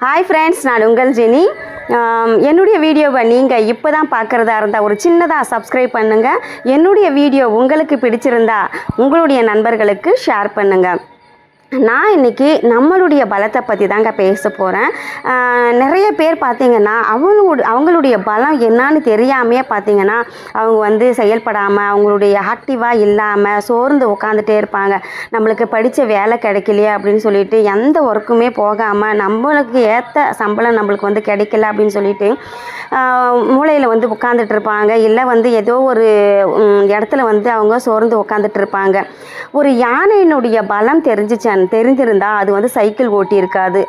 Hi friends, நான் உங்கள் Jenny. என்னுடைய வீடியோவை நீங்கள் இப்போ தான் பார்க்குறதா இருந்தால் ஒரு சின்னதாக சப்ஸ்கிரைப் பண்ணுங்கள். என்னுடைய வீடியோ உங்களுக்கு பிடிச்சிருந்தா உங்களுடைய நண்பர்களுக்கு ஷேர் பண்ணுங்கள். நான் இன்றைக்கி நம்மளுடைய பலத்தை பற்றி தாங்க பேச போகிறேன். நிறைய பேர் பார்த்திங்கன்னா அவங்களுடைய பலம் என்னான்னு தெரியாமையே பார்த்திங்கன்னா அவங்க செயல்படாமல் அவங்களுடைய ஆக்டிவாக இல்லாமல் சோர்ந்து உட்காந்துட்டே இருப்பாங்க. நம்மளுக்கு படித்த வேலை கிடைக்கலையே அப்படின்னு சொல்லிட்டு எந்த ஒர்க்குமே போகாமல் நம்மளுக்கு ஏற்ற சம்பளம் நம்மளுக்கு கிடைக்கல அப்படின்னு சொல்லிட்டு மூளையில் உட்காந்துட்டு இருப்பாங்க. இல்லை ஏதோ ஒரு இடத்துல அவங்க சோர்ந்து உட்காந்துட்டு இருப்பாங்க. ஒரு யானையினுடைய பலம் தெரிஞ்சிருந்தால் அது சைக்கிள் ஓட்டி இருக்காது.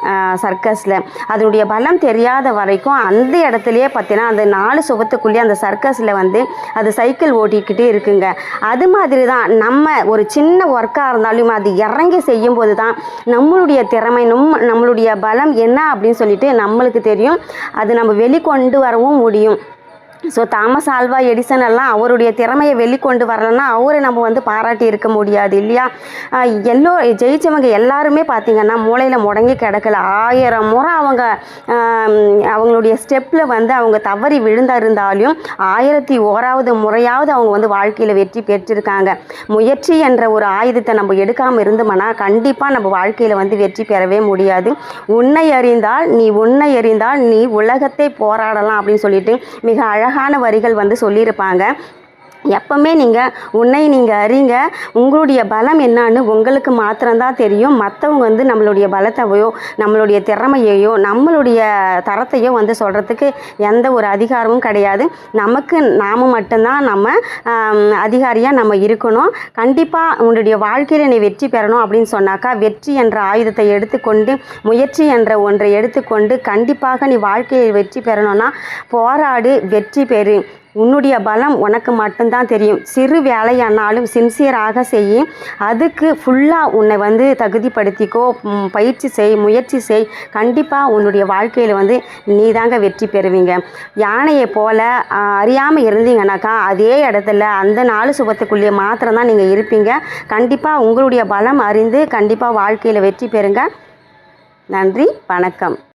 சர்க்கஸில் அதனுடைய பலம் தெரியாத வரைக்கும் அந்த இடத்துலையே பார்த்தீங்கன்னா அந்த 4 சுவத்துக்குள்ளேயே அந்த சர்க்கஸில் அது சைக்கிள் ஓட்டிக்கிட்டே இருக்குங்க. அது மாதிரி தான் நம்ம ஒரு சின்ன ஒர்க்காக இருந்தாலும் அது இறங்கி செய்யும்போது தான் நம்மளுடைய திறமை நம்மளுடைய பலம் என்ன அப்படின்னு சொல்லிட்டு நம்மளுக்கு தெரியும். அது நம்ம வெளிக்கொண்டு வரவும் முடியும். ஸோ தாமஸ் ஆல்வா எடிசன் எல்லாம் அவருடைய திறமையை வெளிக்கொண்டு வரலன்னா அவரை நம்ம பாராட்டி இருக்க முடியாது இல்லையா? ஜெயித்தவங்க எல்லாருமே பார்த்திங்கன்னா மூளையில் முடங்கி கிடக்கல. 1000 முறை அவங்களுடைய ஸ்டெப்பில் அவங்க தவறி விழுந்திருந்தாலும் 1001வது முறையாவது அவங்க வாழ்க்கையில் வெற்றி பெற்றிருக்காங்க. முயற்சி என்ற ஒரு ஆயுதத்தை நம்ம எடுக்காமல் இருந்தோம்னா கண்டிப்பாக நம்ம வாழ்க்கையில் வெற்றி பெறவே முடியாது. உன்னை அறிந்தால் நீ உலகத்தை போராடலாம் அப்படின்னு சொல்லிட்டு மிக அழகான வரிகள் சொல்லியிருப்பாங்க. எப்பவுமே உன்னை அறிங்க. உங்களுடைய பலம் என்னான்னு உங்களுக்கு மாத்திரம்தான் தெரியும். மற்றவங்க நம்மளுடைய பலத்தையோ நம்மளுடைய திறமையையோ நம்மளுடைய தரத்தையோ சொல்கிறதுக்கு எந்த ஒரு அதிகாரமும் கிடையாது. நாம் மட்டும்தான் நம்ம அதிகாரியாக நம்ம இருக்கணும். கண்டிப்பாக உன்னுடைய வாழ்க்கையில் நீ வெற்றி பெறணும் அப்படின்னு சொன்னாக்கா வெற்றி என்ற ஆயுதத்தை எடுத்துக்கொண்டு முயற்சி என்ற ஒன்றை எடுத்துக்கொண்டு கண்டிப்பாக நீ வாழ்க்கையை வெற்றி பெறணும்னா போராடு, வெற்றி பெறு. உன்னுடைய பலம் உனக்கு மட்டும்தான் தெரியும். சிறு வேலையானாலும் சின்சியராக செய். அதுக்கு ஃபுல்லாக உன்னை தகுதிப்படுத்திக்கோ. பயிற்சி செய், முயற்சி செய். கண்டிப்பாக உன்னுடைய வாழ்க்கையில் நீ தாங்க வெற்றி பெறுவீங்க. யானையை போல் அறியாமல் இருந்தீங்கன்னாக்கா அதே இடத்துல அந்த 4 சுபத்துக்குள்ளேயே மாத்திரம்தான் நீங்கள் இருப்பீங்க. கண்டிப்பாக உங்களுடைய பலம் அறிந்து கண்டிப்பாக வாழ்க்கையில் வெற்றி பெறுங்க. நன்றி, வணக்கம்.